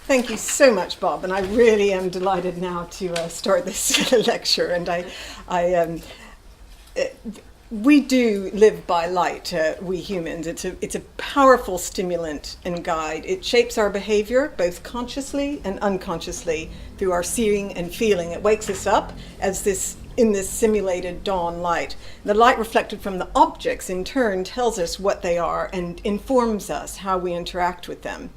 Thank you so much, Bob, and I really am delighted now to start this lecture. And we do live by light, we humans. It's a powerful stimulant and guide. It shapes our behavior, both consciously and unconsciously, through our seeing and feeling. It wakes us up in this simulated dawn light. The light reflected from the objects, in turn, tells us what they are and informs us how we interact with them.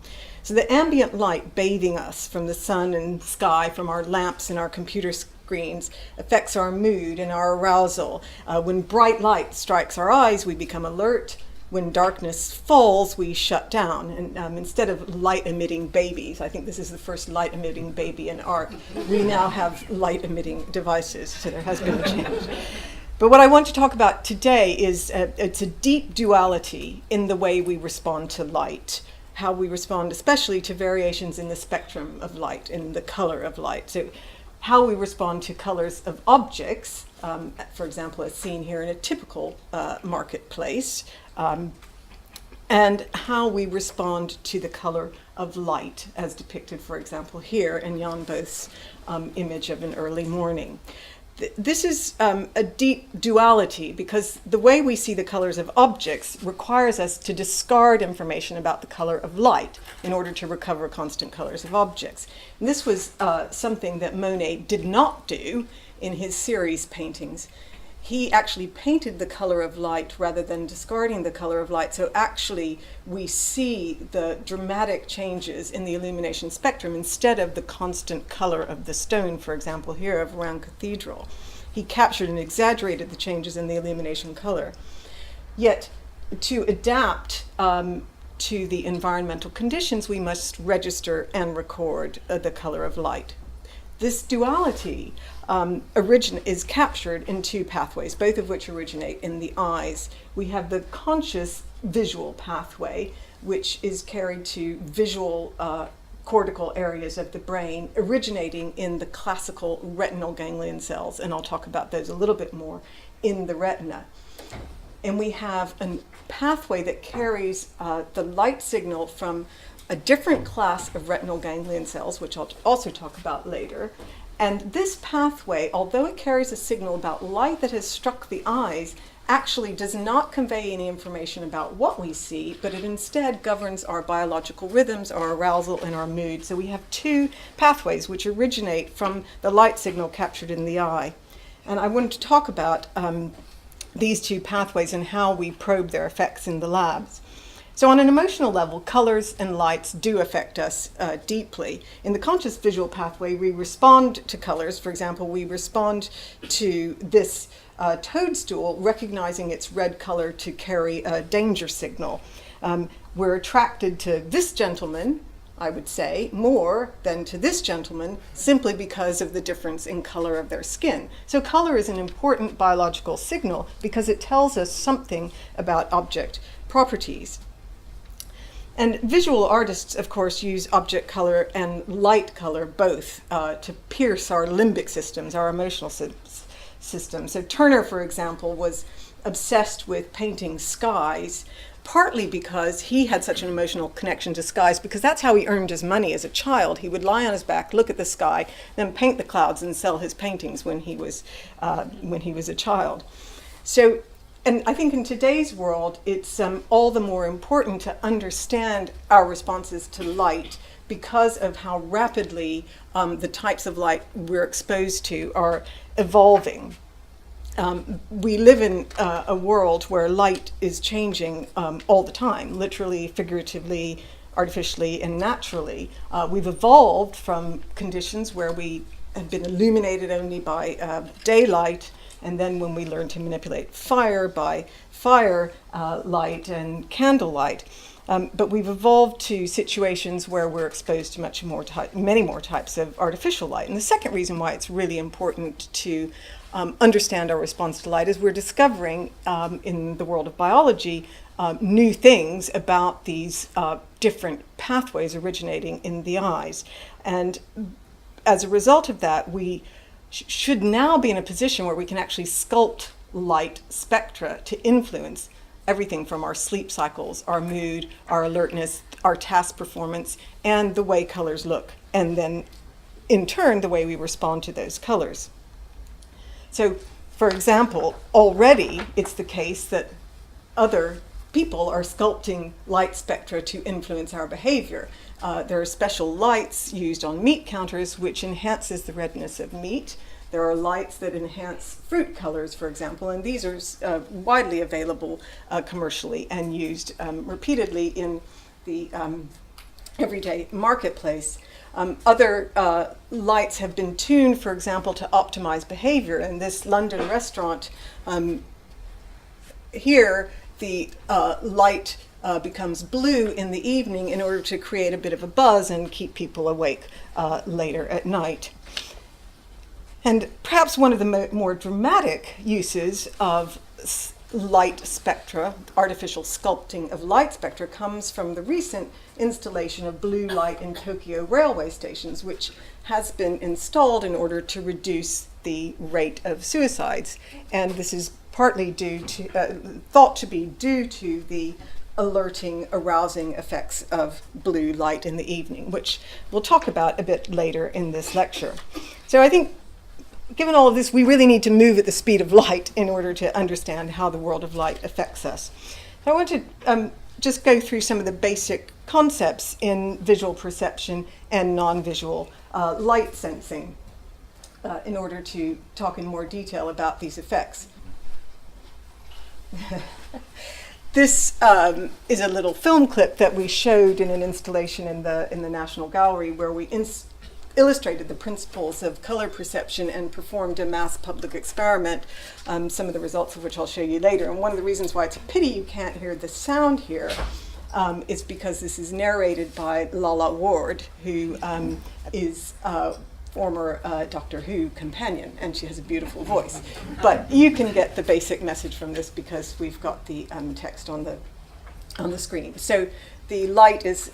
So the ambient light bathing us from the sun and sky, from our lamps and our computer screens, affects our mood and our arousal. When bright light strikes our eyes, we become alert. When darkness falls, we shut down. And instead of light-emitting babies, I think this is the first light-emitting baby in art, we now have light-emitting devices, so there has been a change. But what I want to talk about today is it's a deep duality in the way we respond to light, how we respond especially to variations in the spectrum of light, in the color of light. So how we respond to colors of objects, for example, as seen here in a typical marketplace, and how we respond to the color of light, as depicted, for example, here in Jan Both's image of an early morning. This is a deep duality because the way we see the colors of objects requires us to discard information about the color of light in order to recover constant colors of objects. And this was something that Monet did not do in his series paintings. He actually painted the color of light rather than discarding the color of light. So actually we see the dramatic changes in the illumination spectrum instead of the constant color of the stone, for example, here of Rouen Cathedral. He captured and exaggerated the changes in the illumination color. Yet to adapt to the environmental conditions, we must register and record the color of light. This duality is captured in two pathways, both of which originate in the eyes. We have the conscious visual pathway, which is carried to visual cortical areas of the brain, originating in the classical retinal ganglion cells, and I'll talk about those a little bit more in the retina. And we have a pathway that carries the light signal from a different class of retinal ganglion cells, which I'll also talk about later. And this pathway, although it carries a signal about light that has struck the eyes, actually does not convey any information about what we see, but it instead governs our biological rhythms, our arousal, and our mood. So we have two pathways which originate from the light signal captured in the eye. And I wanted to talk about these two pathways and how we probe their effects in the labs. So on an emotional level, colors and lights do affect us deeply. In the conscious visual pathway, we respond to colors. For example, we respond to this toadstool, recognizing its red color to carry a danger signal. We're attracted to this gentleman, I would say, more than to this gentleman, simply because of the difference in color of their skin. So color is an important biological signal because it tells us something about object properties. And visual artists, of course, use object color and light color both to pierce our limbic systems, our emotional systems. So Turner, for example, was obsessed with painting skies, partly because he had such an emotional connection to skies, because that's how he earned his money as a child. He would lie on his back, look at the sky, then paint the clouds and sell his paintings when he was a child. So. And I think in today's world, it's all the more important to understand our responses to light because of how rapidly the types of light we're exposed to are evolving. We live in a world where light is changing all the time, literally, figuratively, artificially, and naturally. We've evolved from conditions where we have been illuminated only by daylight, and then when we learn to manipulate fire by light and candlelight. But we've evolved to situations where we're exposed to many more types of artificial light. And the second reason why it's really important to understand our response to light is we're discovering in the world of biology new things about these different pathways originating in the eyes. And as a result of that, we should now be in a position where we can actually sculpt light spectra to influence everything from our sleep cycles, our mood, our alertness, our task performance, and the way colors look, and then in turn the way we respond to those colors. So, for example, already it's the case that other people are sculpting light spectra to influence our behavior. There are special lights used on meat counters which enhances the redness of meat. There are lights that enhance fruit colors, for example, and these are widely available commercially and used repeatedly in the everyday marketplace. Other lights have been tuned, for example, to optimize behavior. In this London restaurant here, the light becomes blue in the evening in order to create a bit of a buzz and keep people awake later at night. And perhaps one of the more dramatic uses of light spectra, artificial sculpting of light spectra, comes from the recent installation of blue light in Tokyo railway stations, which has been installed in order to reduce the rate of suicides. And this is partly due to, thought to be due to the alerting, arousing effects of blue light in the evening, which we'll talk about a bit later in this lecture. So I think, given all of this, we really need to move at the speed of light in order to understand how the world of light affects us. So I want to just go through some of the basic concepts in visual perception and non-visual light sensing in order to talk in more detail about these effects. This is a little film clip that we showed in an installation in the National Gallery, where we illustrated the principles of color perception and performed a mass public experiment, some of the results of which I'll show you later. And one of the reasons why it's a pity you can't hear the sound here is because this is narrated by Lala Ward, who is a former Doctor Who companion, and she has a beautiful voice. But you can get the basic message from this because we've got the text on the screen. So the light is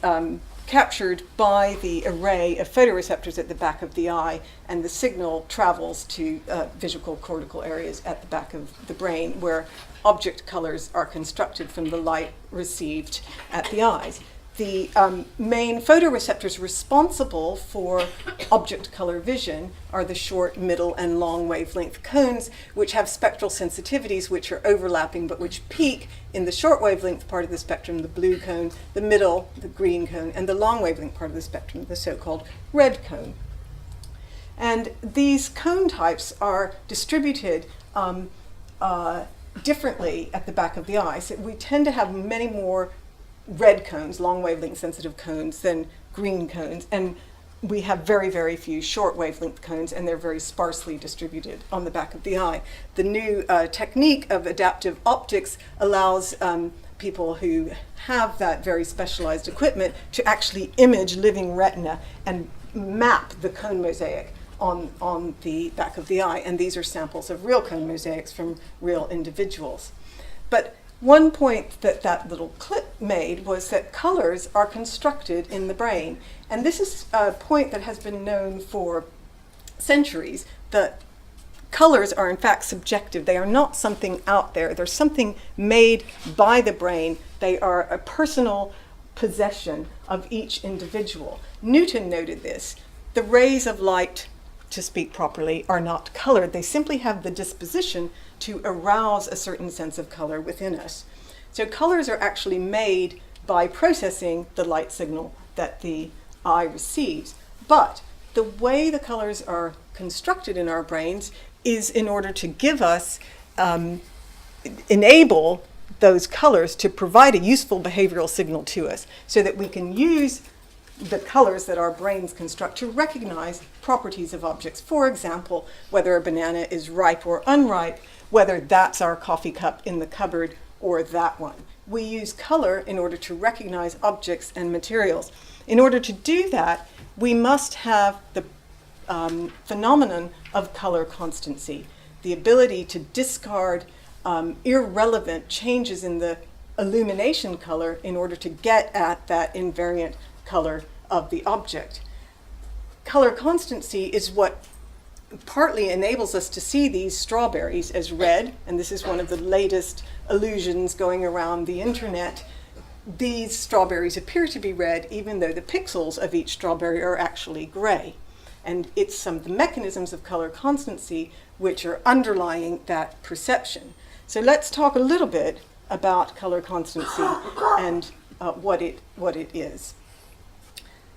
captured by the array of photoreceptors at the back of the eye, and the signal travels to visual cortical areas at the back of the brain, where object colors are constructed from the light received at the eyes. The main photoreceptors responsible for object color vision are the short, middle, and long wavelength cones, which have spectral sensitivities which are overlapping but which peak in the short wavelength part of the spectrum, the blue cone, the middle, the green cone, and the long wavelength part of the spectrum, the so-called red cone. And these cone types are distributed differently at the back of the eye. So we tend to have many more red cones, long wavelength sensitive cones, than green cones, and we have very, very few short wavelength cones, and they're very sparsely distributed on the back of the eye. The new technique of adaptive optics allows people who have that very specialized equipment to actually image living retina and map the cone mosaic on the back of the eye, and these are samples of real cone mosaics from real individuals. But one point that little clip made was that colors are constructed in the brain. And this is a point that has been known for centuries, that colors are in fact subjective. They are not something out there. They're something made by the brain. They are a personal possession of each individual. Newton noted this. The rays of light, to speak properly, are not colored. They simply have the disposition to arouse a certain sense of color within us. So colors are actually made by processing the light signal that the eye receives. But the way the colors are constructed in our brains is in order to give us, enable those colors to provide a useful behavioral signal to us, so that we can use the colors that our brains construct to recognize properties of objects. For example, whether a banana is ripe or unripe, whether that's our coffee cup in the cupboard or that one. We use color in order to recognize objects and materials. In order to do that, we must have the phenomenon of color constancy, the ability to discard irrelevant changes in the illumination color in order to get at that invariant color of the object. Color constancy is what partly enables us to see these strawberries as red, and this is one of the latest illusions going around the internet. These strawberries appear to be red, even though the pixels of each strawberry are actually gray. And it's some of the mechanisms of color constancy which are underlying that perception. So let's talk a little bit about color constancy and what it is.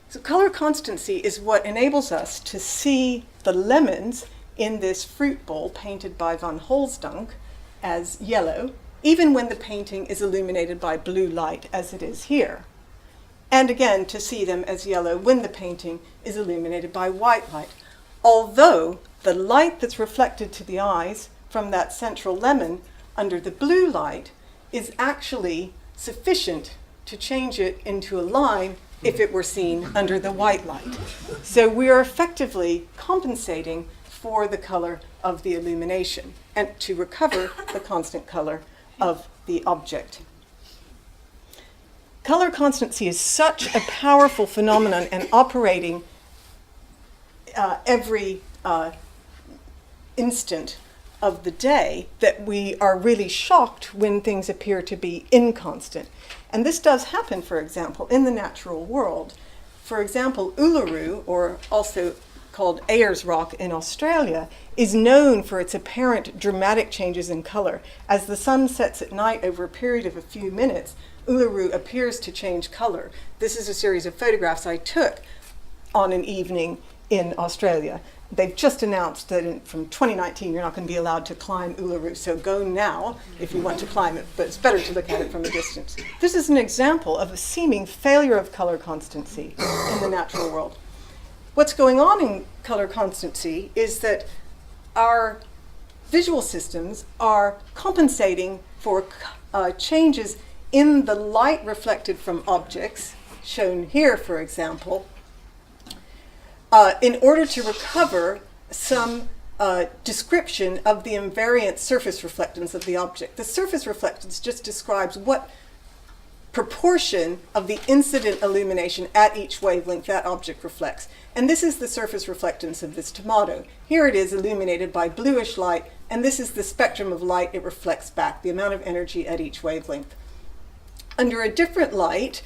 So color constancy is what enables us to see the lemons in this fruit bowl painted by von Holzdunk as yellow, even when the painting is illuminated by blue light as it is here. And again, to see them as yellow when the painting is illuminated by white light. Although the light that's reflected to the eyes from that central lemon under the blue light is actually sufficient to change it into a line if it were seen under the white light. So we are effectively compensating for the color of the illumination and to recover the constant color of the object. Color constancy is such a powerful phenomenon and operating every instant of the day that we are really shocked when things appear to be inconstant. And this does happen, for example, in the natural world. For example, Uluru, or also called Ayers Rock in Australia, is known for its apparent dramatic changes in color. As the sun sets at night over a period of a few minutes, Uluru appears to change color. This is a series of photographs I took on an evening in Australia. They've just announced that from 2019 you're not going to be allowed to climb Uluru, so go now if you want to climb it, but it's better to look at it from a distance. This is an example of a seeming failure of color constancy in the natural world. What's going on in color constancy is that our visual systems are compensating for changes in the light reflected from objects, shown here, for example, in order to recover some description of the invariant surface reflectance of the object. The surface reflectance just describes what proportion of the incident illumination at each wavelength that object reflects. And this is the surface reflectance of this tomato. Here it is illuminated by bluish light, and this is the spectrum of light it reflects back, the amount of energy at each wavelength. Under a different light,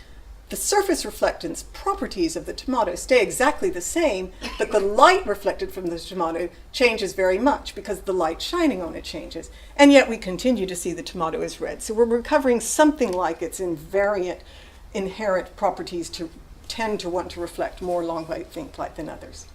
the surface reflectance properties of the tomato stay exactly the same, but the light reflected from the tomato changes very much because the light shining on it changes. And yet we continue to see the tomato as red. So we're recovering something like its invariant inherent properties to tend to want to reflect more long wavelength light than others.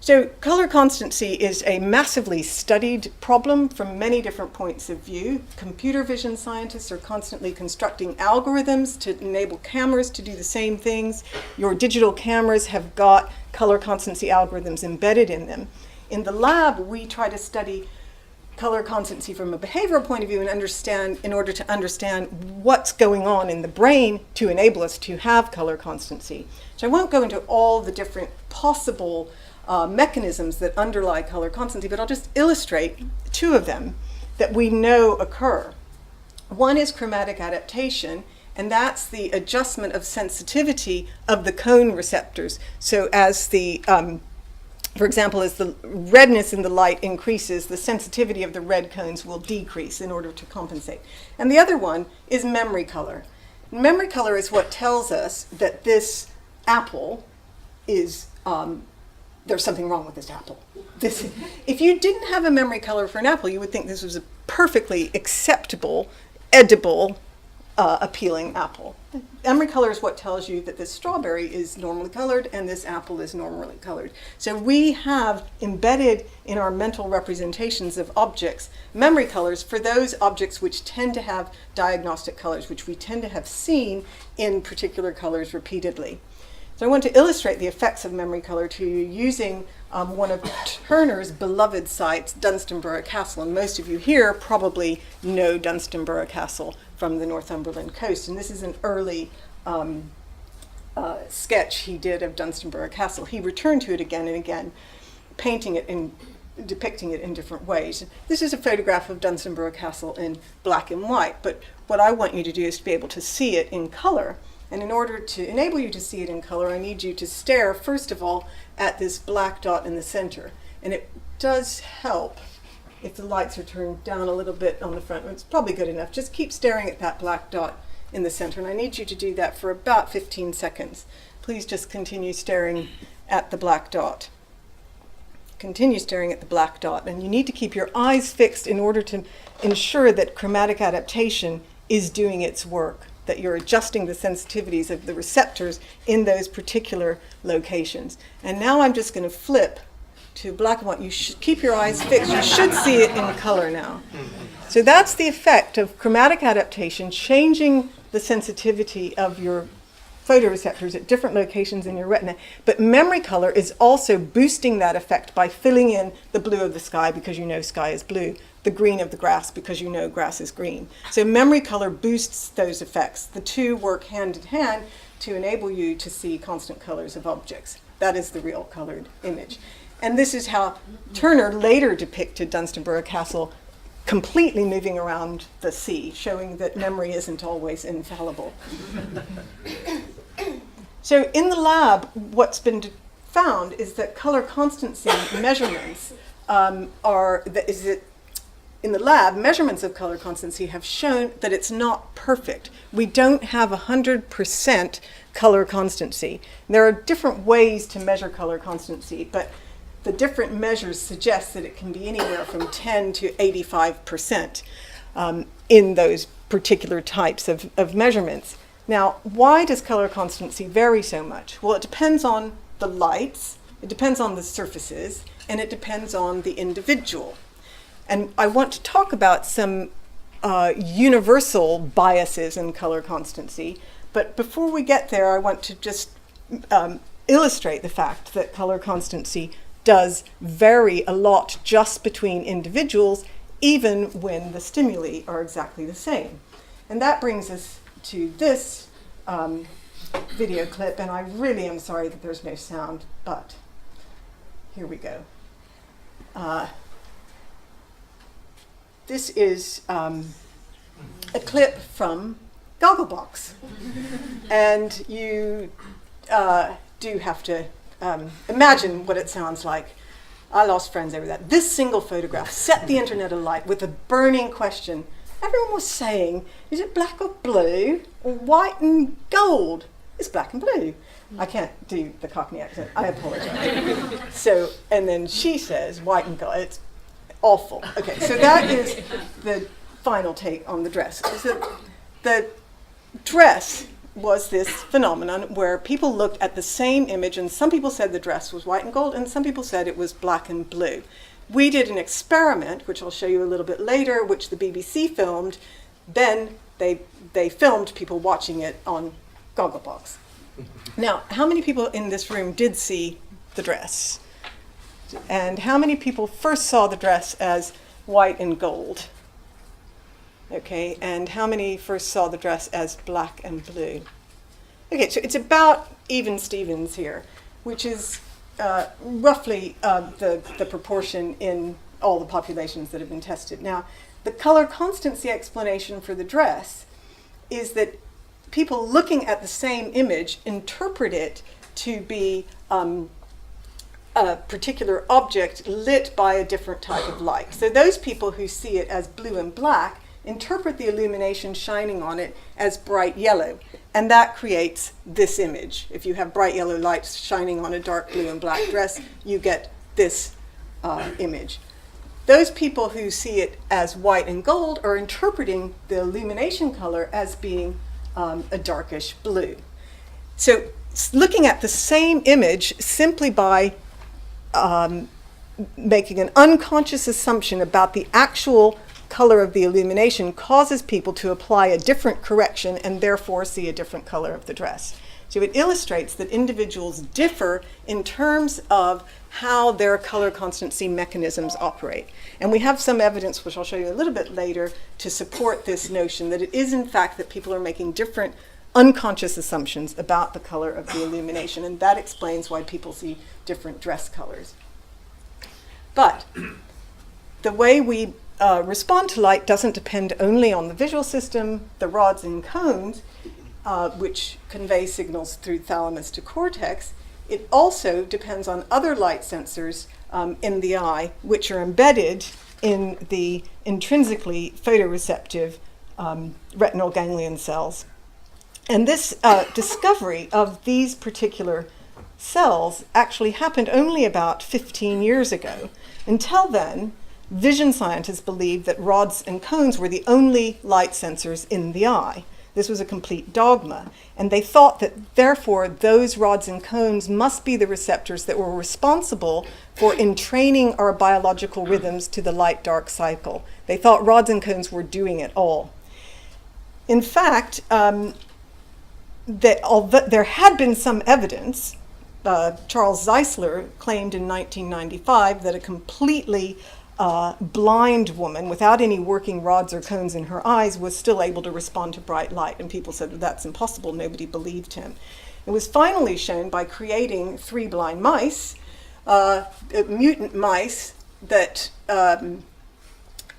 So color constancy is a massively studied problem from many different points of view. Computer vision scientists are constantly constructing algorithms to enable cameras to do the same things. Your digital cameras have got color constancy algorithms embedded in them. In the lab, we try to study color constancy from a behavioral point of view and in order to understand what's going on in the brain to enable us to have color constancy. So I won't go into all the different possible mechanisms that underlie color constancy, but I'll just illustrate two of them that we know occur. One is chromatic adaptation, and that's the adjustment of sensitivity of the cone receptors. So as the, for example, as the redness in the light increases, the sensitivity of the red cones will decrease in order to compensate. And the other one is memory color. Memory color is what tells us that this apple is there's something wrong with this apple. If you didn't have a memory color for an apple, you would think this was a perfectly acceptable, edible, appealing apple. Memory color is what tells you that this strawberry is normally colored and this apple is normally colored. So we have embedded in our mental representations of objects memory colors for those objects which tend to have diagnostic colors, which we tend to have seen in particular colors repeatedly. So I want to illustrate the effects of memory color to you using one of Turner's beloved sites, Dunstanburgh Castle. And most of you here probably know Dunstanburgh Castle from the Northumberland coast. And this is an early sketch he did of Dunstanburgh Castle. He returned to it again and again, painting it and depicting it in different ways. This is a photograph of Dunstanburgh Castle in black and white. But what I want you to do is to be able to see it in color. And in order to enable you to see it in color, I need you to stare, first of all, at this black dot in the center. And it does help if the lights are turned down a little bit on the front. It's probably good enough. Just keep staring at that black dot in the center. And I need you to do that for about 15 seconds. Please just continue staring at the black dot. Continue staring at the black dot. And you need to keep your eyes fixed in order to ensure that chromatic adaptation is doing its work, that you're adjusting the sensitivities of the receptors in those particular locations. And now I'm just going to flip to black and white. You should keep your eyes fixed. You should see it in color now. So that's the effect of chromatic adaptation, changing the sensitivity of your photoreceptors at different locations in your retina. But memory color is also boosting that effect by filling in the blue of the sky, because you know sky is blue, the green of the grass, because you know grass is green. So memory color boosts those effects. The two work hand in hand to enable you to see constant colors of objects. That is the real colored image. And this is how Turner later depicted Dunstanburgh Castle completely moving around the sea, showing that memory isn't always infallible. So in the lab, what's been found is that color constancy measurements in the lab, measurements of color constancy have shown that it's not perfect. We don't have 100% color constancy. There are different ways to measure color constancy, but the different measures suggest that it can be anywhere from 10 to 85% in those particular types of measurements. Now, why does color constancy vary so much? Well, it depends on the lights, it depends on the surfaces, and it depends on the individual. And I want to talk about some universal biases in color constancy, but before we get there, I want to just illustrate the fact that color constancy does vary a lot just between individuals, even when the stimuli are exactly the same. And that brings us to this video clip, and I really am sorry that there's no sound, but here we go. This is a clip from Gogglebox, and you do have to imagine what it sounds like. I lost friends over that. This single photograph set the internet alight with a burning question. Everyone was saying, is it black or blue, or white and gold? It's black and blue. I can't do the Cockney accent. I apologize. So, and then she says, white and gold. It's awful. Okay, so that is the final take on the dress. So the dress was this phenomenon where people looked at the same image, and some people said the dress was white and gold, and some people said it was black and blue. We did an experiment, which I'll show you a little bit later, which the BBC filmed. Then they filmed people watching it on Gogglebox. Now, how many people in this room did see the dress? And how many people first saw the dress as white and gold? Okay, and how many first saw the dress as black and blue? Okay, so it's about even Stevens here, which is roughly the proportion in all the populations that have been tested. Now, the color constancy explanation for the dress is that people looking at the same image interpret it to be a particular object lit by a different type of light. So those people who see it as blue and black interpret the illumination shining on it as bright yellow, and that creates this image. If you have bright yellow lights shining on a dark blue and black dress, you get this image. Those people who see it as white and gold are interpreting the illumination color as being a darkish blue. So looking at the same image simply by making an unconscious assumption about the actual color of the illumination causes people to apply a different correction and therefore see a different color of the dress. So it illustrates that individuals differ in terms of how their color constancy mechanisms operate. And we have some evidence, which I'll show you a little bit later, to support this notion that it is in fact that people are making different unconscious assumptions about the color of the illumination, and that explains why people see different dress colors. But the way we respond to light doesn't depend only on the visual system, the rods and cones, which convey signals through thalamus to cortex. It also depends on other light sensors in the eye, which are embedded in the intrinsically photoreceptive retinal ganglion cells. And this discovery of these particular cells actually happened only about 15 years ago. Until then, vision scientists believed that rods and cones were the only light sensors in the eye. This was a complete dogma. And they thought that, therefore, those rods and cones must be the receptors that were responsible for entraining our biological rhythms to the light-dark cycle. They thought rods and cones were doing it all. In fact, that although there had been some evidence, Charles Zeisler claimed in 1995 that a completely blind woman without any working rods or cones in her eyes was still able to respond to bright light. And people said, well, that's impossible. Nobody believed him. It was finally shown by creating 3 blind mice, mutant mice that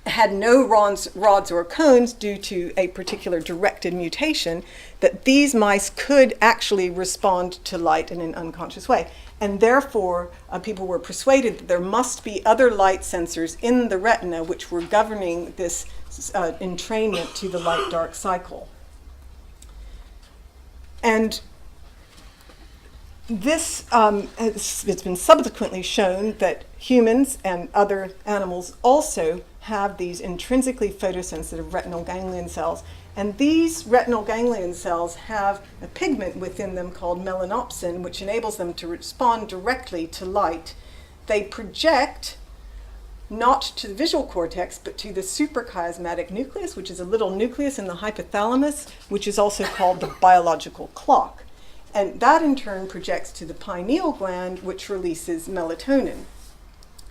had no rods or cones due to a particular directed mutation, that these mice could actually respond to light in an unconscious way. And therefore, people were persuaded that there must be other light sensors in the retina which were governing this entrainment to the light-dark cycle. And this, it's been subsequently shown that humans and other animals also have these intrinsically photosensitive retinal ganglion cells. And these retinal ganglion cells have a pigment within them called melanopsin, which enables them to respond directly to light. They project not to the visual cortex, but to the suprachiasmatic nucleus, which is a little nucleus in the hypothalamus, which is also called the biological clock. And that in turn projects to the pineal gland, which releases melatonin.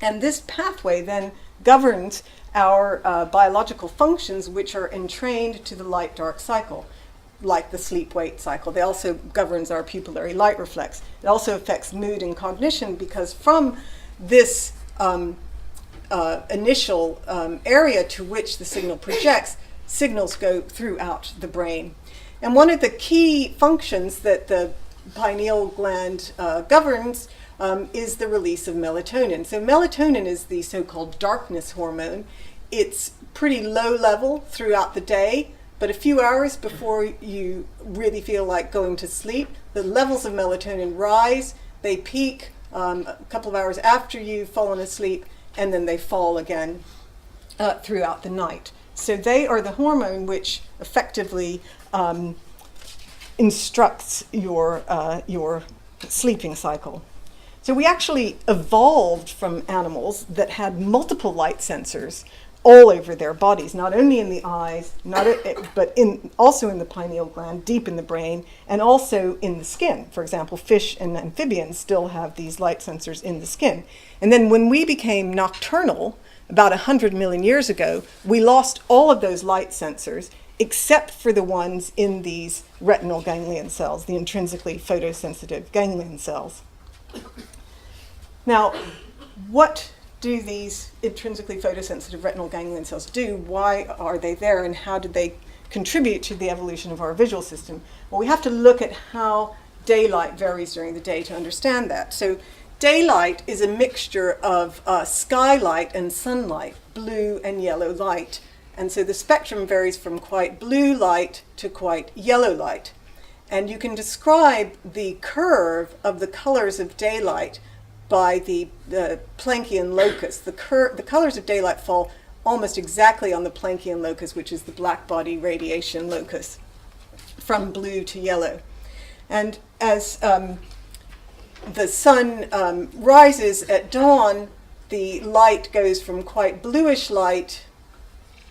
And this pathway then governs our biological functions, which are entrained to the light-dark cycle, like the sleep-wake cycle. They also governs our pupillary light reflex. It also affects mood and cognition, because from this initial area to which the signal projects, signals go throughout the brain. And one of the key functions that the pineal gland governs is the release of melatonin. So melatonin is the so-called darkness hormone. It's pretty low level throughout the day, but a few hours before you really feel like going to sleep, the levels of melatonin rise. They peak a couple of hours after you've fallen asleep, and then they fall again throughout the night. So they are the hormone which effectively instructs your sleeping cycle. So we actually evolved from animals that had multiple light sensors all over their bodies, not only in the eyes, but also in the pineal gland, deep in the brain, and also in the skin. For example, fish and amphibians still have these light sensors in the skin. And then when we became nocturnal, about 100 million years ago, we lost all of those light sensors except for the ones in these retinal ganglion cells, the intrinsically photosensitive ganglion cells. Now, what do these intrinsically photosensitive retinal ganglion cells do? Why are they there, and how did they contribute to the evolution of our visual system? Well, we have to look at how daylight varies during the day to understand that. So daylight is a mixture of skylight and sunlight, blue and yellow light. And so the spectrum varies from quite blue light to quite yellow light. And you can describe the curve of the colors of daylight by the Planckian locus. The colors of daylight fall almost exactly on the Planckian locus, which is the black body radiation locus, from blue to yellow. And as the sun rises at dawn, the light goes from quite bluish light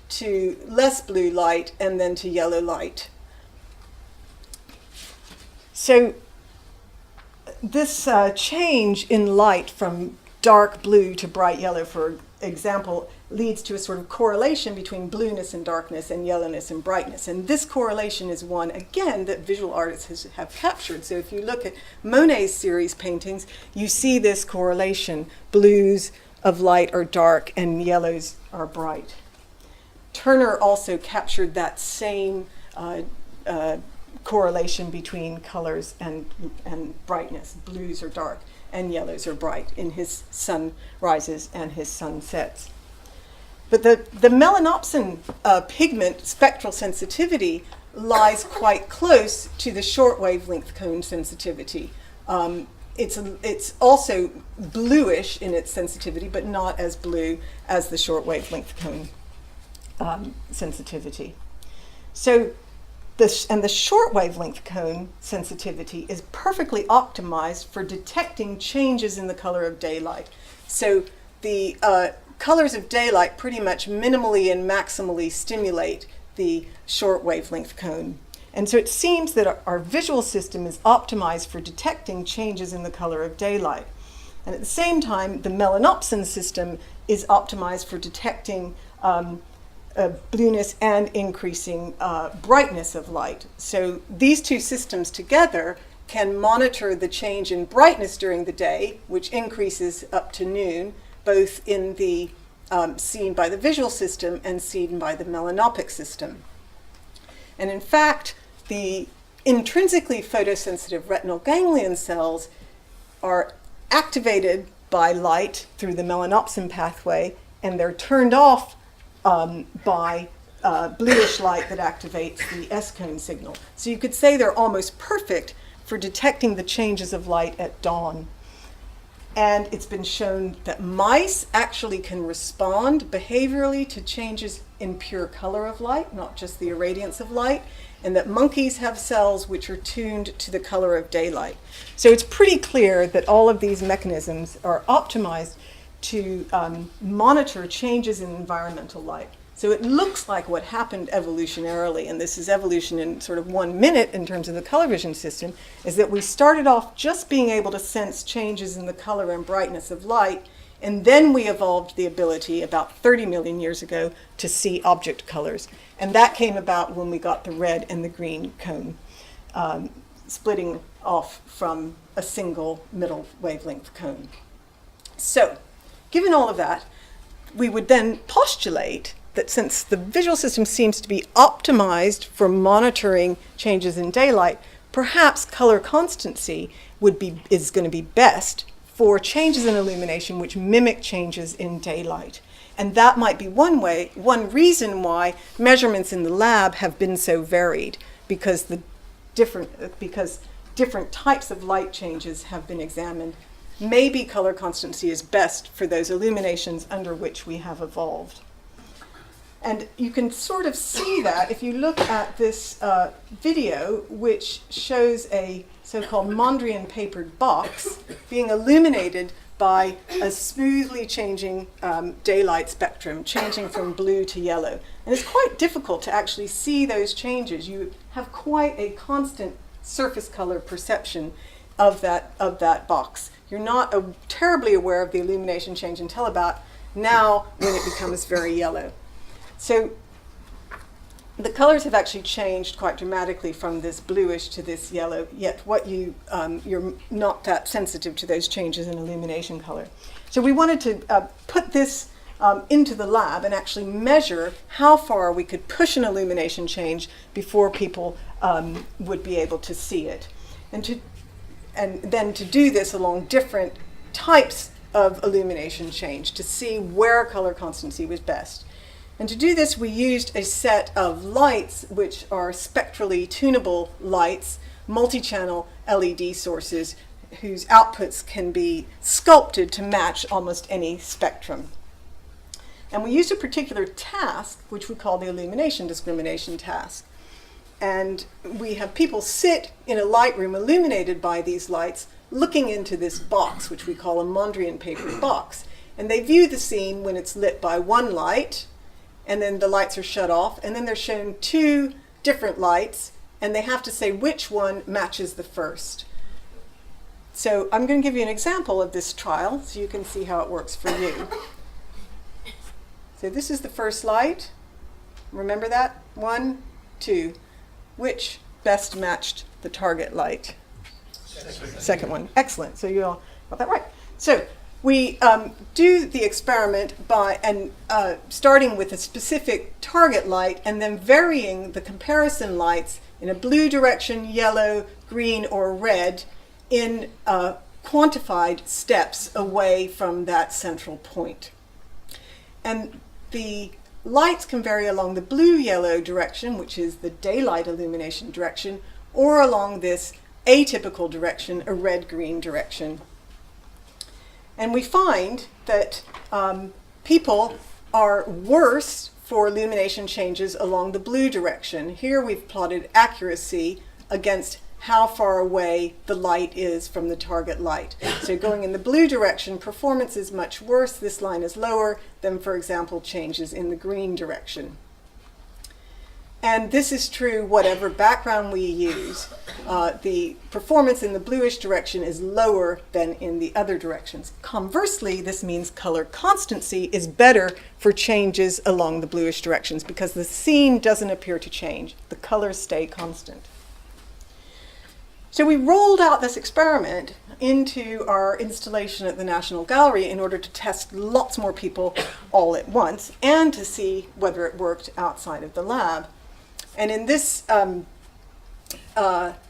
to less blue light, and then to yellow light. So this change in light from dark blue to bright yellow, for example, leads to a sort of correlation between blueness and darkness and yellowness and brightness. And this correlation is one, again, that visual artists have captured. So if you look at Monet's series paintings, you see this correlation. Blues of light are dark and yellows are bright. Turner also captured that same correlation between colors and brightness. Blues are dark and yellows are bright in his sunrises and his sunsets. But the melanopsin pigment spectral sensitivity lies quite close to the short wavelength cone sensitivity. It's also bluish in its sensitivity, but not as blue as the short wavelength cone sensitivity. So the short wavelength cone sensitivity is perfectly optimized for detecting changes in the color of daylight. So the colors of daylight pretty much minimally and maximally stimulate the short wavelength cone. And so it seems that our visual system is optimized for detecting changes in the color of daylight. And at the same time, the Melanopsin system is optimized for detecting blueness and increasing brightness of light. So these two systems together can monitor the change in brightness during the day, which increases up to noon, both in the seen by the visual system and seen by the melanopic system. And in fact, the intrinsically photosensitive retinal ganglion cells are activated by light through the melanopsin pathway, and they're turned off by bluish light that activates the S-cone signal. So you could say they're almost perfect for detecting the changes of light at dawn. And it's been shown that mice actually can respond behaviorally to changes in pure color of light, not just the irradiance of light, and that monkeys have cells which are tuned to the color of daylight. So it's pretty clear that all of these mechanisms are optimized to monitor changes in environmental light. So it looks like what happened evolutionarily, and this is evolution in sort of 1 minute in terms of the color vision system, is that we started off just being able to sense changes in the color and brightness of light, and then we evolved the ability about 30 million years ago to see object colors. And that came about when we got the red and the green cone splitting off from a single middle wavelength cone. So, given all of that, we would then postulate that since the visual system seems to be optimized for monitoring changes in daylight, perhaps color constancy is going to be best for changes in illumination which mimic changes in daylight. And that might be one reason why measurements in the lab have been so varied, because different types of light changes have been examined. Maybe color constancy is best for those illuminations under which we have evolved. And you can sort of see that if you look at this video, which shows a so-called Mondrian papered box being illuminated by a smoothly changing daylight spectrum, changing from blue to yellow. And it's quite difficult to actually see those changes. You have quite a constant surface color perception of that box. You're not terribly aware of the illumination change until about now, when it becomes very yellow. So the colors have actually changed quite dramatically from this bluish to this yellow, yet you're not that sensitive to those changes in illumination color. So we wanted to put this into the lab and actually measure how far we could push an illumination change before people would be able to see it. And then to do this along different types of illumination change to see where color constancy was best. And to do this, we used a set of lights which are spectrally tunable lights, multi-channel LED sources whose outputs can be sculpted to match almost any spectrum. And we used a particular task, which we call the illumination discrimination task. And we have people sit in a light room illuminated by these lights, looking into this box, which we call a Mondrian papered box. And they view the scene when it's lit by one light, and then the lights are shut off, and then they're shown two different lights, and they have to say which one matches the first. So I'm going to give you an example of this trial so you can see how it works for you. So this is the first light. Remember that? 1, 2. Which best matched the target light? Second one. Excellent. So you all got that right. So we do the experiment by starting with a specific target light and then varying the comparison lights in a blue direction, yellow, green, or red in quantified steps away from that central point. And the lights can vary along the blue-yellow direction, which is the daylight illumination direction, or along this atypical direction, a red-green direction. And we find that people are worse for illumination changes along the blue direction. Here we've plotted accuracy against how far away the light is from the target light. So going in the blue direction, performance is much worse. This line is lower than, for example, changes in the green direction. And this is true whatever background we use. The performance in the bluish direction is lower than in the other directions. Conversely, this means color constancy is better for changes along the bluish directions because the scene doesn't appear to change. The colors stay constant. So we rolled out this experiment into our installation at the National Gallery in order to test lots more people all at once and to see whether it worked outside of the lab. And in this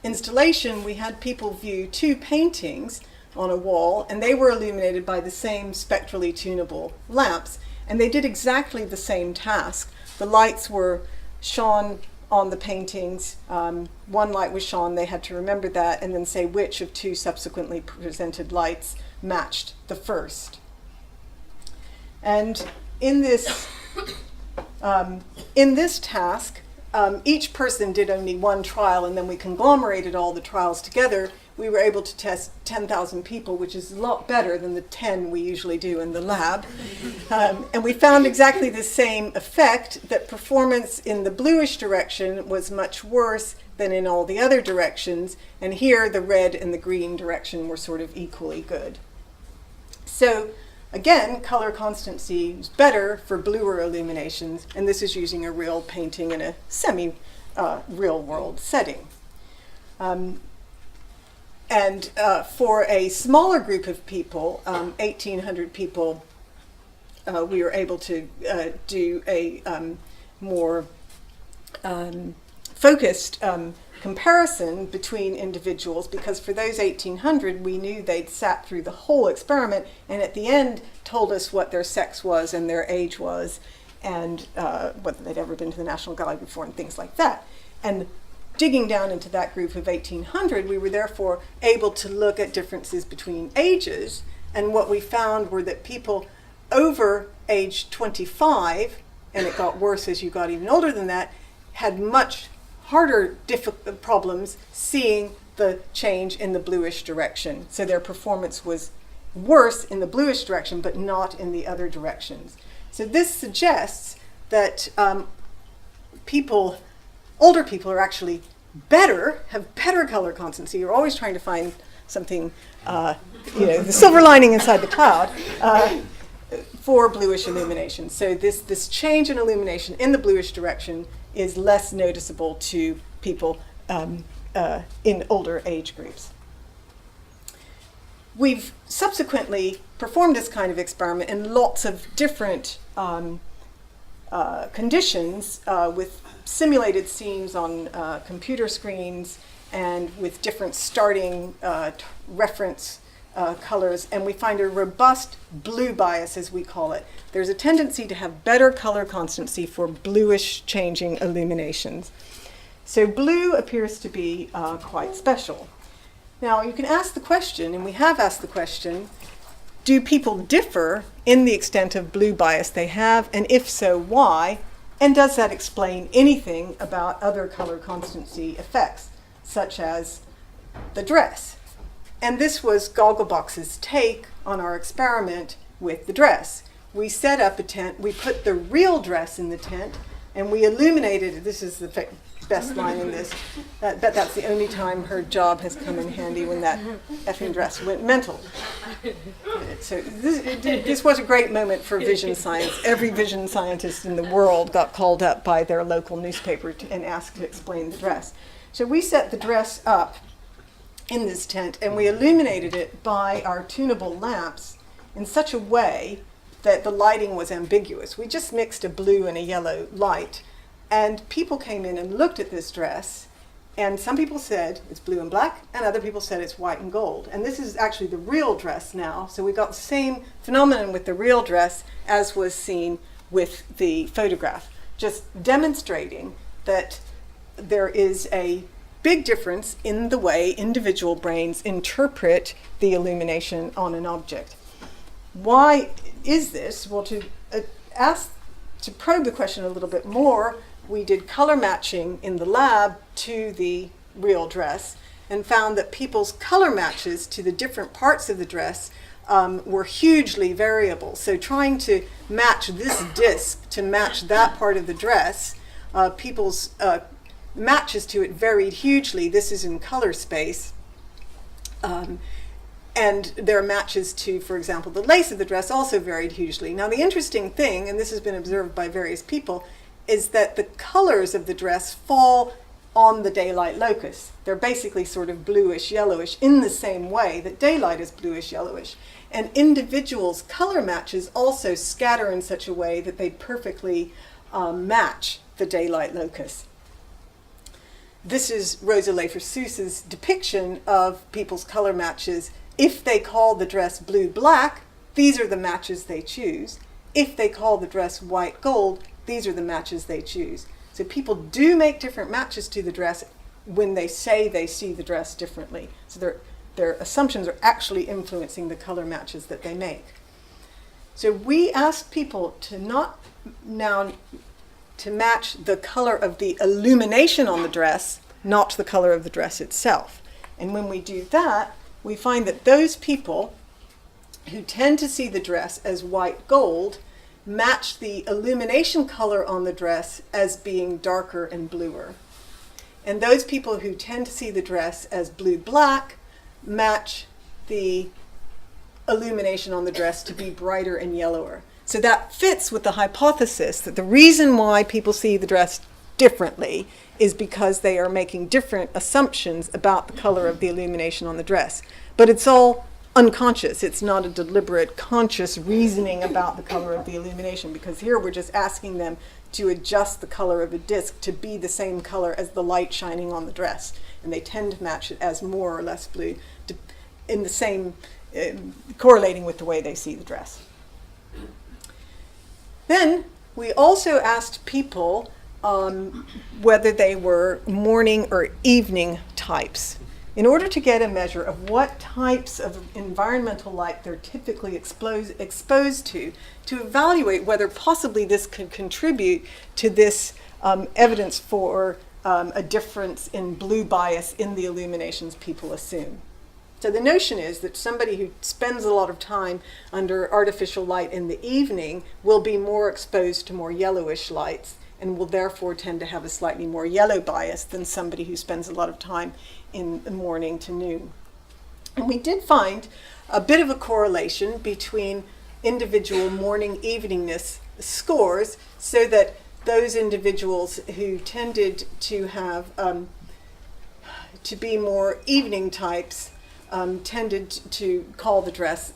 installation, we had people view 2 paintings on a wall, and they were illuminated by the same spectrally tunable lamps. And they did exactly the same task. The lights were shone on the paintings. One light was shone, they had to remember that, and then say which of 2 subsequently presented lights matched the first. And in this task, each person did only 1 trial, and then we conglomerated all the trials together. We were able to test 10,000 people, which is a lot better than the 10 we usually do in the lab. And we found exactly the same effect, that performance in the bluish direction was much worse than in all the other directions. And here, the red and the green direction were sort of equally good. So again, color constancy is better for bluer illuminations, and this is using a real painting in a semi-real world setting. And for a smaller group of people, 1,800 people, we were able to do a more focused comparison between individuals, because for those 1,800, we knew they'd sat through the whole experiment and at the end told us what their sex was and their age was and whether they'd ever been to the National Gallery before and things like that. And digging down into that group of 1,800, we were therefore able to look at differences between ages, and what we found were that people over age 25, and it got worse as you got even older than that, had much harder problems seeing the change in the bluish direction. So their performance was worse in the bluish direction, but not in the other directions. So this suggests that older people are actually have better color constancy. You're always trying to find something, the silver lining inside the cloud for bluish illumination. So this change in illumination in the bluish direction is less noticeable to people in older age groups. We've subsequently performed this kind of experiment in lots of different conditions with simulated scenes on computer screens and with different starting reference colors, and we find a robust blue bias, as we call it. There's a tendency to have better color constancy for bluish changing illuminations. So blue appears to be quite special. Now you can ask the question, and we have asked the question, do people differ in the extent of blue bias they have, and if so, why? And does that explain anything about other color constancy effects, such as the dress? And this was Gogglebox's take on our experiment with the dress. We set up a tent, we put the real dress in the tent, and we illuminated it. This is the best line in this. That's the only time her job has come in handy, when that effing dress went mental. So this was a great moment for vision science. Every vision scientist in the world got called up by their local newspaper and asked to explain the dress. So we set the dress up in this tent, and we illuminated it by our tunable lamps in such a way that the lighting was ambiguous. We just mixed a blue and a yellow light, and people came in and looked at this dress, And some people said it's blue and black, and other people said it's white and gold. And this is actually the real dress now. So we've got the same phenomenon with the real dress as was seen with the photograph, just demonstrating that there is a big difference in the way individual brains interpret the illumination on an object. Why is this? Well, to probe the question a little bit more, we did color matching in the lab to the real dress and found that people's color matches to the different parts of the dress were hugely variable. So trying to match this disc to match that part of the dress, people's matches to it varied hugely. This is in color space. And their matches to, for example, the lace of the dress also varied hugely. Now the interesting thing, and this has been observed by various people, is that the colors of the dress fall on the daylight locus. They're basically sort of bluish, yellowish in the same way that daylight is bluish, yellowish. And individuals' color matches also scatter in such a way that they perfectly match the daylight locus. This is Rosa Lafer-Seuss's depiction of people's color matches. If they call the dress blue-black, these are the matches they choose. If they call the dress white-gold, these are the matches they choose. So people do make different matches to the dress when they say they see the dress differently. So their assumptions are actually influencing the color matches that they make. So we ask people to match the color of the illumination on the dress, not the color of the dress itself. And when we do that, we find that those people who tend to see the dress as white gold match the illumination color on the dress as being darker and bluer. And those people who tend to see the dress as blue-black match the illumination on the dress to be brighter and yellower. So that fits with the hypothesis that the reason why people see the dress differently is because they are making different assumptions about the color of the illumination on the dress. But it's all unconscious. It's not a deliberate, conscious reasoning about the color of the illumination, because here we're just asking them to adjust the color of a disc to be the same color as the light shining on the dress. And they tend to match it as more or less blue, in the same, correlating with the way they see the dress. Then we also asked people whether they were morning or evening types, in order to get a measure of what types of environmental light they're typically exposed to evaluate whether possibly this could contribute to this evidence for a difference in blue bias in the illuminations people assume. So the notion is that somebody who spends a lot of time under artificial light in the evening will be more exposed to more yellowish lights and will therefore tend to have a slightly more yellow bias than somebody who spends a lot of time in the morning to noon. And we did find a bit of a correlation between individual morning eveningness scores, so that those individuals who tended to have to be more evening types tended to call the dress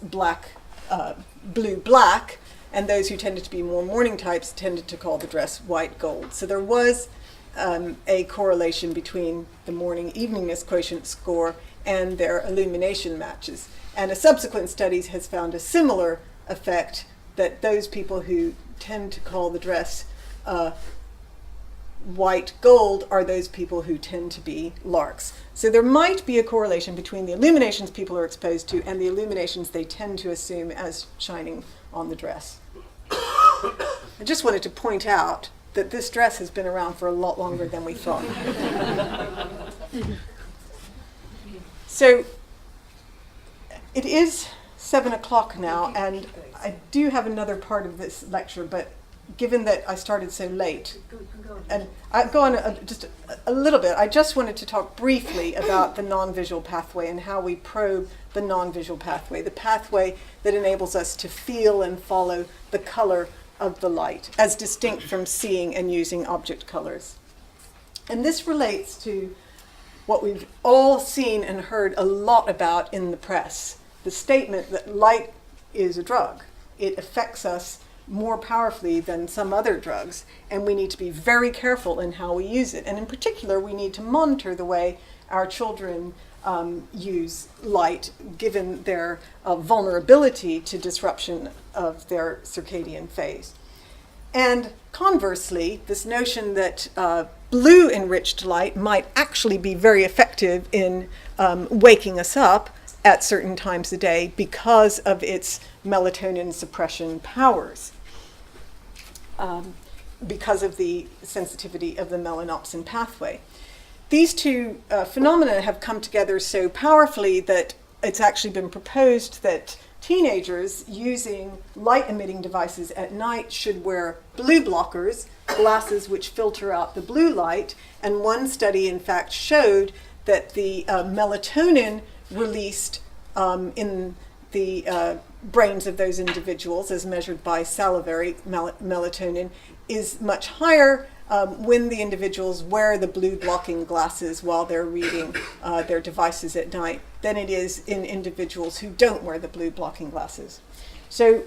blue-black, and those who tended to be more morning types tended to call the dress white-gold. So there was a correlation between the morning eveningness quotient score and their illumination matches. And a subsequent study has found a similar effect, that those people who tend to call the dress white-gold are those people who tend to be larks. So there might be a correlation between the illuminations people are exposed to and the illuminations they tend to assume as shining on the dress. I just wanted to point out that this dress has been around for a lot longer than we thought. So it is 7 o'clock now, and I do have another part of this lecture, but given that I started so late, and I go on just a little bit, I just wanted to talk briefly about the non-visual pathway and how we probe the non-visual pathway, the pathway that enables us to feel and follow the color of the light, as distinct from seeing and using object colors. And this relates to what we've all seen and heard a lot about in the press, the statement that light is a drug. It affects us more powerfully than some other drugs, and we need to be very careful in how we use it. And in particular, we need to monitor the way our children use light, given their vulnerability to disruption of their circadian phase. And conversely, this notion that blue-enriched light might actually be very effective in waking us up at certain times a day because of its melatonin suppression powers, because of the sensitivity of the Melanopsin pathway. These two phenomena have come together so powerfully that it's actually been proposed that teenagers using light-emitting devices at night should wear blue blockers, glasses which filter out the blue light. And one study, in fact, showed that the melatonin released in the brains of those individuals, as measured by salivary melatonin, is much higher when the individuals wear the blue blocking glasses while they're reading their devices at night than it is in individuals who don't wear the blue blocking glasses. So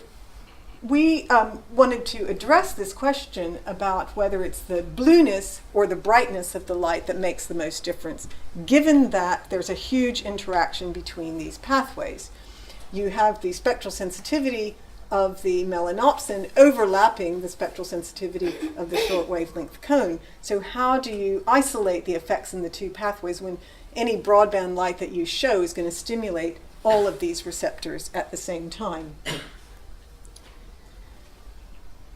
we wanted to address this question about whether it's the blueness or the brightness of the light that makes the most difference, given that there's a huge interaction between these pathways. You have the spectral sensitivity of the melanopsin overlapping the spectral sensitivity of the short wavelength cone. So how do you isolate the effects in the two pathways when any broadband light that you show is going to stimulate all of these receptors at the same time?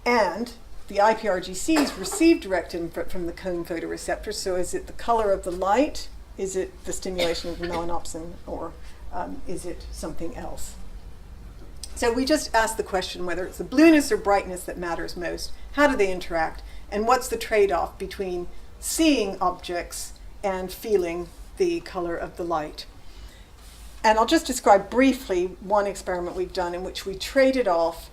And the IPRGCs receive direct input from the cone photoreceptors. So is it the color of the light? Is it the stimulation of the melanopsin? Or is it something else? So we just asked the question whether it's the blueness or brightness that matters most. How do they interact? And what's the trade-off between seeing objects and feeling the color of the light? And I'll just describe briefly one experiment we've done in which we traded off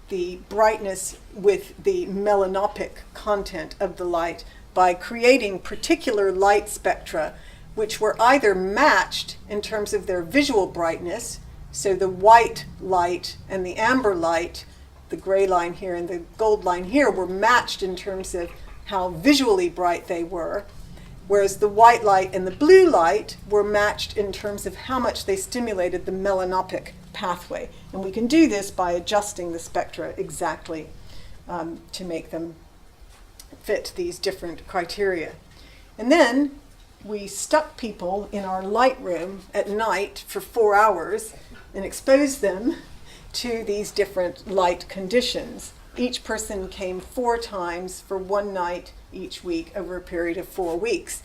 the brightness with the melanopic content of the light by creating particular light spectra which were either matched in terms of their visual brightness. So the white light and the amber light, the gray line here and the gold line here, were matched in terms of how visually bright they were, whereas the white light and the blue light were matched in terms of how much they stimulated the melanopic pathway. And we can do this by adjusting the spectra exactly to make them fit these different criteria. And then we stuck people in our light room at night for 4 hours and exposed them to these different light conditions. Each person came 4 times for 1 night each week over a period of 4 weeks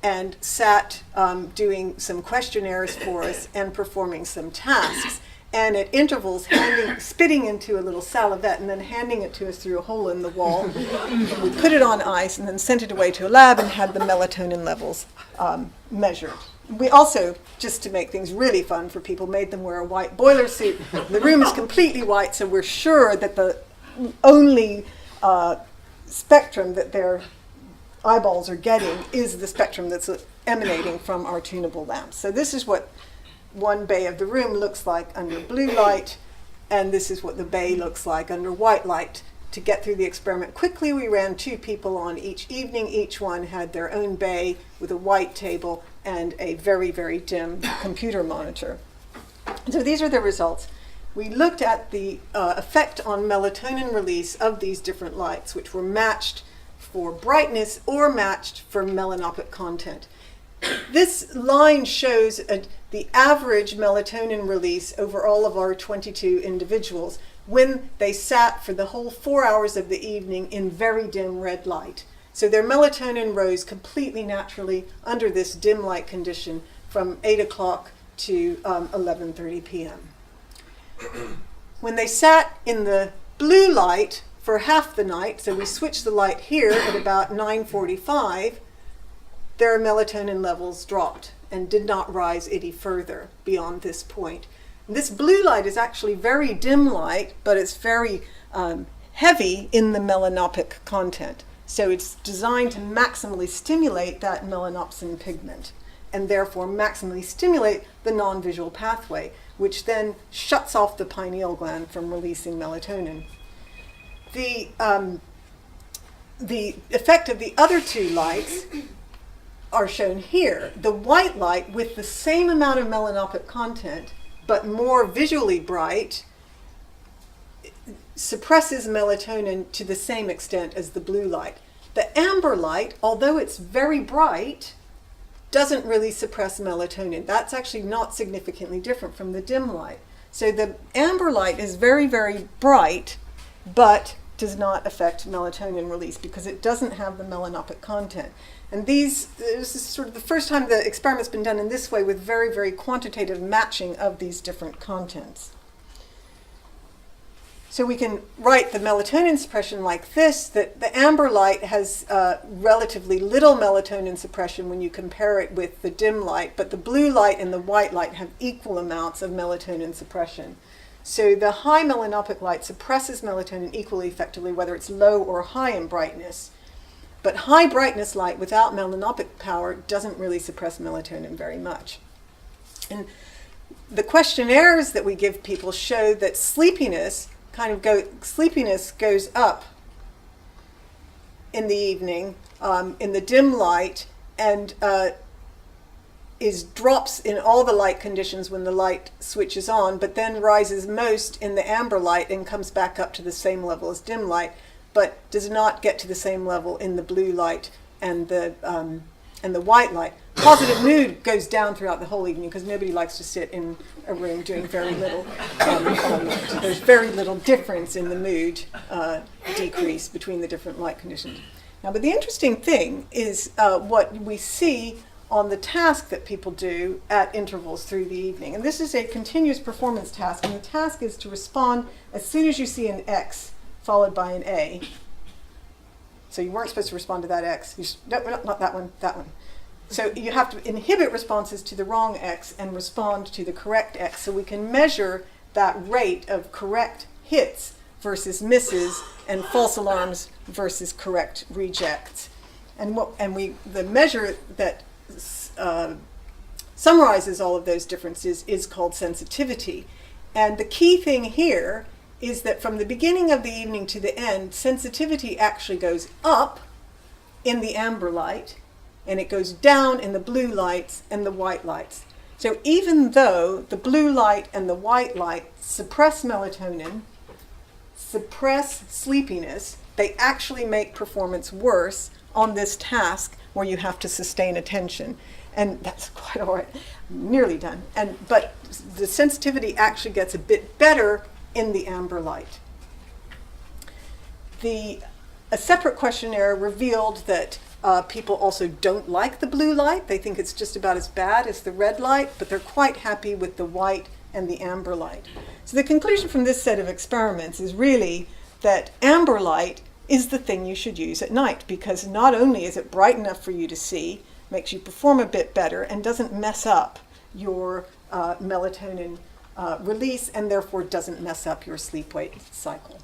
and sat doing some questionnaires for us and performing some tasks. And at intervals, spitting into a little salivette and then handing it to us through a hole in the wall. We put it on ice and then sent it away to a lab and had the melatonin levels measured. We also, just to make things really fun for people, made them wear a white boiler suit. The room is completely white, so we're sure that the only spectrum that their eyeballs are getting is the spectrum that's emanating from our tunable lamps. So this is what one bay of the room looks like under blue light, and this is what the bay looks like under white light. To get through the experiment quickly, we ran 2 people on each evening. Each one had their own bay with a white table and a very, very dim computer monitor. So these are the results. We looked at the effect on melatonin release of these different lights, which were matched for brightness or matched for melanopic content. This line shows the average melatonin release over all of our 22 individuals when they sat for the whole 4 hours of the evening in very dim red light. So their melatonin rose completely naturally under this dim light condition from 8 o'clock to 11:30 p.m. When they sat in the blue light for half the night, so we switched the light here at about 9:45, their melatonin levels dropped and did not rise any further beyond this point. And this blue light is actually very dim light, but it's very heavy in the melanopic content. So it's designed to maximally stimulate that melanopsin pigment and therefore maximally stimulate the non-visual pathway, which then shuts off the pineal gland from releasing melatonin. the effect of the other two lights are shown here. The white light with the same amount of melanopic content, but more visually bright, suppresses melatonin to the same extent as the blue light. The amber light, although it's very bright, doesn't really suppress melatonin. That's actually not significantly different from the dim light. So the amber light is very, very bright, but does not affect melatonin release because it doesn't have the melanopic content. And this is sort of the first time the experiment's been done in this way with very, very quantitative matching of these different contents. So we can write the melatonin suppression like this, that the amber light has relatively little melatonin suppression when you compare it with the dim light, but the blue light and the white light have equal amounts of melatonin suppression. So the high melanopic light suppresses melatonin equally effectively, whether it's low or high in brightness. But high brightness light without melanopic power doesn't really suppress melatonin very much. And the questionnaires that we give people show that sleepiness goes up in the evening, in the dim light, and drops in all the light conditions when the light switches on, but then rises most in the amber light and comes back up to the same level as dim light, but does not get to the same level in the blue light and the white light. Positive mood goes down throughout the whole evening because nobody likes to sit in a room doing very little all night. There's very little difference in the mood decrease between the different light conditions. Now, but the interesting thing is what we see on the task that people do at intervals through the evening. And this is a continuous performance task, and the task is to respond as soon as you see an X followed by an A. So you weren't supposed to respond to that X. No, not that one, that one. So you have to inhibit responses to the wrong X and respond to the correct X, so we can measure that rate of correct hits versus misses and false alarms versus correct rejects. And the measure that summarizes all of those differences is called sensitivity. And the key thing here is that from the beginning of the evening to the end, sensitivity actually goes up in the amber light, and it goes down in the blue lights and the white lights. So even though the blue light and the white light suppress melatonin, suppress sleepiness, they actually make performance worse on this task where you have to sustain attention. And that's quite all right, nearly done. But the sensitivity actually gets a bit better in the amber light. A separate questionnaire revealed that people also don't like the blue light. They think it's just about as bad as the red light, but they're quite happy with the white and the amber light. So the conclusion from this set of experiments is really that amber light is the thing you should use at night, because not only is it bright enough for you to see, makes you perform a bit better, and doesn't mess up your melatonin release, and therefore doesn't mess up your sleep-wake cycle.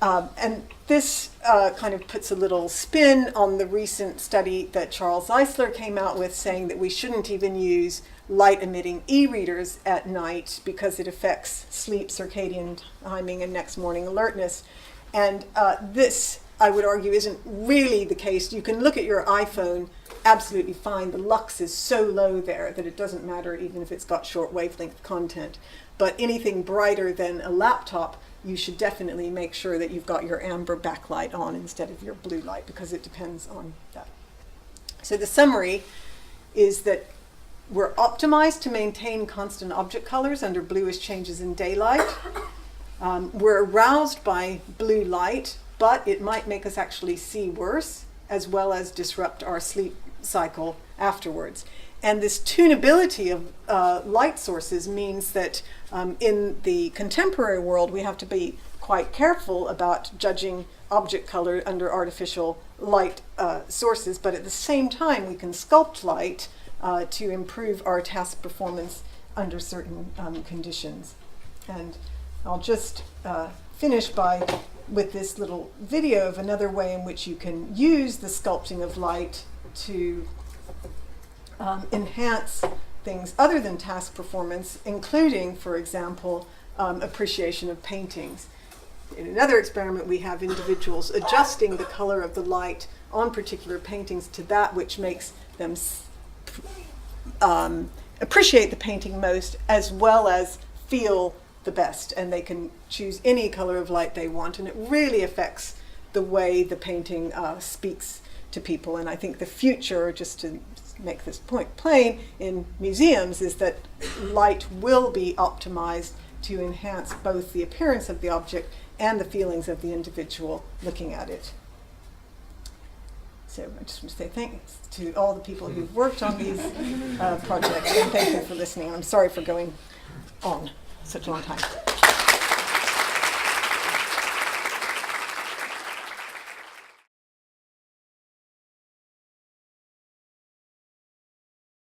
And this kind of puts a little spin on the recent study that Charles Eisler came out with, saying that we shouldn't even use light-emitting e-readers at night because it affects sleep, circadian timing, and next morning alertness. And this, I would argue, isn't really the case. You can look at your iPhone absolutely fine. The lux is so low there that it doesn't matter even if it's got short wavelength content. But anything brighter than a laptop, you should definitely make sure that you've got your amber backlight on instead of your blue light, because it depends on that. So the summary is that we're optimized to maintain constant object colors under bluish changes in daylight. We're aroused by blue light, but it might make us actually see worse, as well as disrupt our sleep cycle afterwards. And this tunability of light sources means that in the contemporary world, we have to be quite careful about judging object color under artificial light sources, but at the same time, we can sculpt light to improve our task performance under certain conditions. And I'll just finish with this little video of another way in which you can use the sculpting of light to enhance things other than task performance, including, for example, appreciation of paintings. In another experiment, we have individuals adjusting the color of the light on particular paintings to that which makes them appreciate the painting most, as well as feel the best. And they can choose any color of light they want, and it really affects the way the painting speaks to people. And I think the future, just to make this point plain, in museums is that light will be optimized to enhance both the appearance of the object and the feelings of the individual looking at it. So I just want to say thanks to all the people who've worked on these projects, and thank you for listening. I'm sorry for going on such a long time.